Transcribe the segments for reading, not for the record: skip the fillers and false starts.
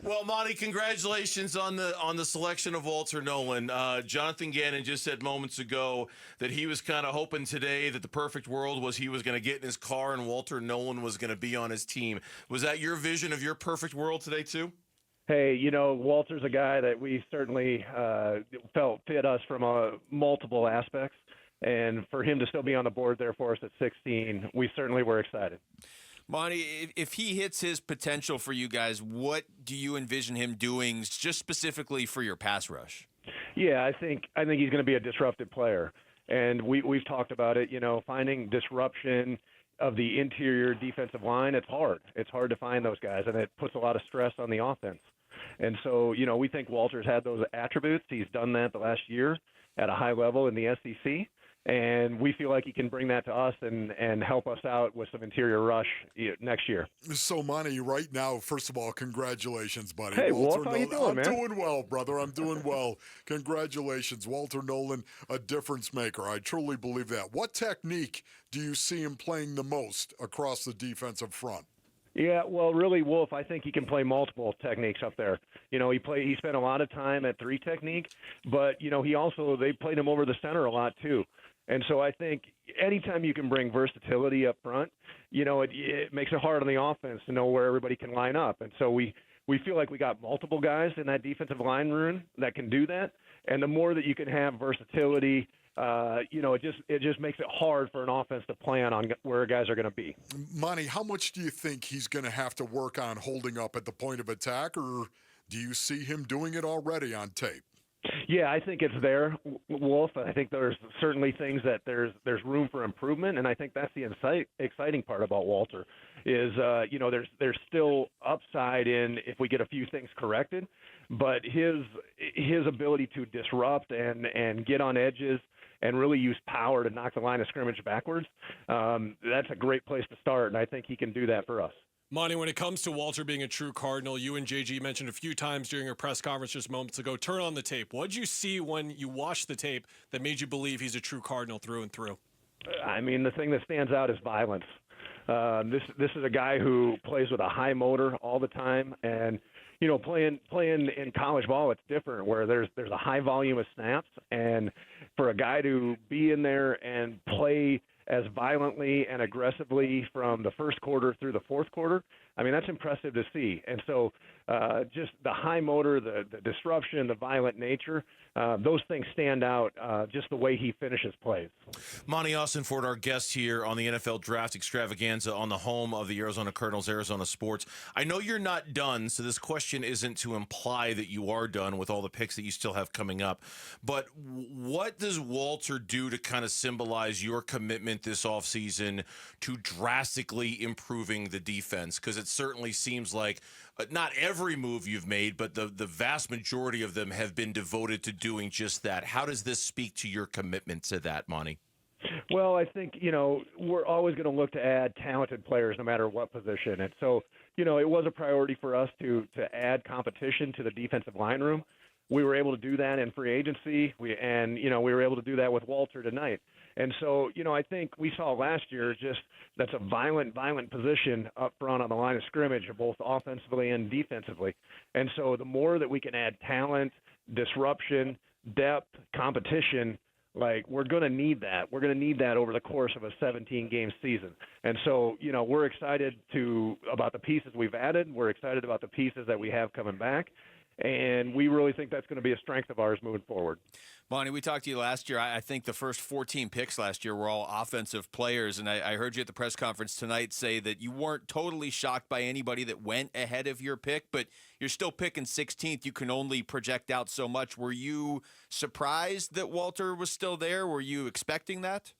Well, Monty, congratulations on the selection of Walter Nolen. Jonathan Gannon just said moments ago that he was kind of hoping today that the perfect world was he was going to get in his car and Walter Nolen was going to be on his team. Was that your vision of your perfect world today too? Hey, Walter's a guy that we certainly felt fit us from multiple aspects. And for him to still be on the board there for us at 16, we certainly were excited. Monty, if he hits his potential for you guys, what do you envision him doing just specifically for your pass rush? Yeah, I think he's going to be a disruptive player. And we've talked about it, finding disruption of the interior defensive line, it's hard. It's hard to find those guys, and it puts a lot of stress on the offense. And so, we think Walter's had those attributes. He's done that the last year at a high level in the SEC. And we feel like he can bring that to us and help us out with some interior rush next year. So, Monty, right now, first of all, congratulations, buddy. Hey, Walter Wolf, how you doing, man? I'm doing well, brother. I'm doing well. Congratulations. Walter Nolen, a difference maker. I truly believe that. What technique do you see him playing the most across the defensive front? Yeah, well, really, Wolf, I think he can play multiple techniques up there. He spent a lot of time at 3 technique, but, they played him over the center a lot, too. And so I think anytime you can bring versatility up front, it makes it hard on the offense to know where everybody can line up. And so we feel like we got multiple guys in that defensive line room that can do that. And the more that you can have versatility, it just makes it hard for an offense to plan on where guys are going to be. Monty, how much do you think he's going to have to work on holding up at the point of attack, or do you see him doing it already on tape? Yeah, I think it's there, Wolf. I think there's certainly things that there's room for improvement, and I think that's the exciting part about Walter is, there's still upside in if we get a few things corrected, but his ability to disrupt and get on edges and really use power to knock the line of scrimmage backwards, that's a great place to start, and I think he can do that for us. Monty, when it comes to Walter being a true Cardinal, you and JG mentioned a few times during your press conference just moments ago, turn on the tape. What did you see when you watched the tape that made you believe he's a true Cardinal through and through? I mean, the thing that stands out is violence. This is a guy who plays with a high motor all the time, and playing in college ball, it's different where there's a high volume of snaps, and for a guy to be in there and play as violently and aggressively from the first quarter through the fourth quarter, I mean, that's impressive to see. And so just the high motor, the disruption, the violent nature, those things stand out just the way he finishes plays. Monti Ossenfort, our guest here on the NFL Draft Extravaganza on the home of the Arizona Cardinals, Arizona Sports. I know you're not done, so this question isn't to imply that you are done with all the picks that you still have coming up. But what does Walter do to kind of symbolize your commitment this offseason to drastically improving the defense? Because it certainly seems like not every move you've made, but the vast majority of them have been devoted to doing just that. How does this speak to your commitment to that, Monty? Well, I think, we're always going to look to add talented players no matter what position. And so, it was a priority for us to add competition to the defensive line room. We were able to do that in free agency, we were able to do that with Walter tonight. And so, I think we saw last year just that's a violent position up front on the line of scrimmage, both offensively and defensively. And so the more that we can add talent, disruption, depth, competition, we're going to need that. We're going to need that over the course of a 17-game season. And so, we're excited about the pieces we've added. We're excited about the pieces that we have coming back. And we really think that's going to be a strength of ours moving forward. Monty, we talked to you last year. I think the first 14 picks last year were all offensive players, and I heard you at the press conference tonight say that you weren't totally shocked by anybody that went ahead of your pick, but you're still picking 16th. You can only project out so much. Were you surprised that Walter was still there? Were you expecting that?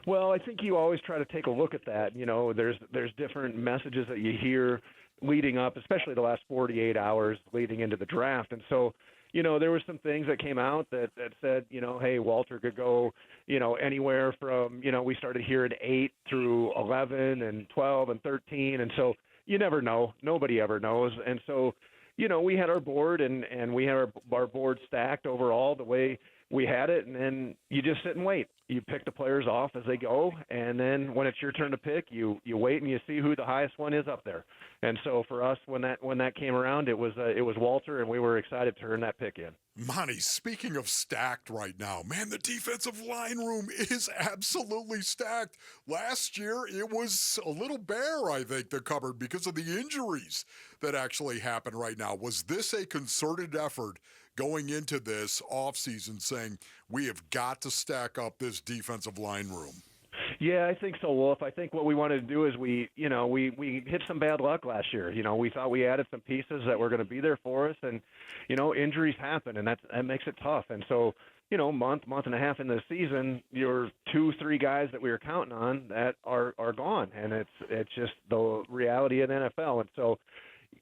Well, I think you always try to take a look at that. There's different messages that you hear leading up, especially the last 48 hours leading into the draft. And so, there were some things that came out that said, hey, Walter could go, anywhere from, we started hearing 8 through 11 and 12 and 13. And so you never know. Nobody ever knows. And so, we had our board and we had our board stacked overall the way we had it, and then you just sit and wait. You pick the players off as they go, and then when it's your turn to pick, you wait and you see who the highest one is up there. And so for us, when that came around, it was Walter, and we were excited to turn that pick in. Monty, speaking of stacked right now, man, the defensive line room is absolutely stacked. Last year, it was a little bare, I think, the cupboard because of the injuries that actually happened right now. Was this a concerted effort going into this offseason saying we have got to stack up this defensive line room? Yeah, I think so, Wolf. I think what we wanted to do is we hit some bad luck last year. We thought we added some pieces that were going to be there for us, and injuries happen, and that makes it tough. And so, month and a half into the season, your 2-3 guys that we were counting on that are gone, and it's just the reality of the NFL. And so,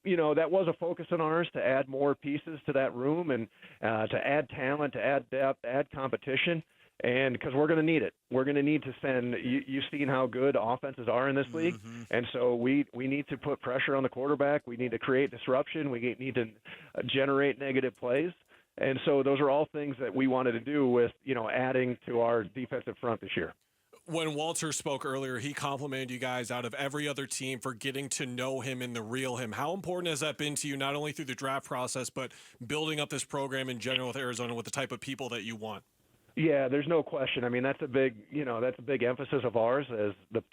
that was a focus of ours to add more pieces to that room and to add talent, to add depth, add competition. And because we're going to need it. We're going to need to send – you've seen how good offenses are in this league. Mm-hmm. And so we need to put pressure on the quarterback. We need to create disruption. We need to generate negative plays. And so those are all things that we wanted to do with, adding to our defensive front this year. When Walter spoke earlier, he complimented you guys out of every other team for getting to know him and the real him. How important has that been to you, not only through the draft process, but building up this program in general with Arizona with the type of people that you want? Yeah, there's no question. I mean, that's a big emphasis of ours as the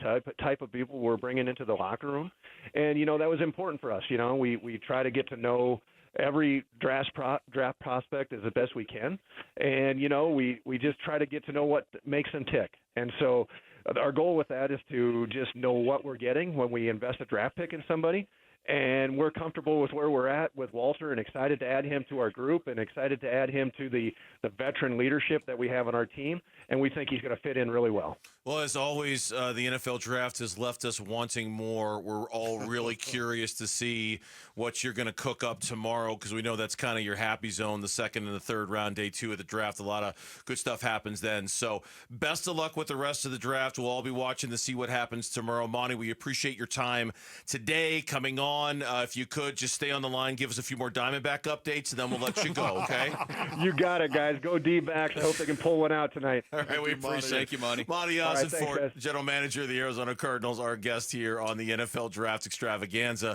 type of people we're bringing into the locker room. And, that was important for us. We try to get to know every draft prospect as the best we can. And, we just try to get to know what makes them tick. And so our goal with that is to just know what we're getting when we invest a draft pick in somebody. And we're comfortable with where we're at with Walter and excited to add him to our group and excited to add him to the veteran leadership that we have on our team. And we think he's going to fit in really well. Well, as always, the NFL draft has left us wanting more. We're all really curious to see what you're going to cook up tomorrow because we know that's kind of your happy zone, the second and the third round, day 2 of the draft. A lot of good stuff happens then. So best of luck with the rest of the draft. We'll all be watching to see what happens tomorrow. Monty, we appreciate your time today coming on. If you could, just stay on the line, give us a few more Diamondback updates, and then we'll let you go, okay? You got it, guys. Go D-backs. I hope they can pull one out tonight. All right, we appreciate it. Thank you, Monty. Monti Ossenfort, General Manager of the Arizona Cardinals, our guest here on the NFL Draft Extravaganza.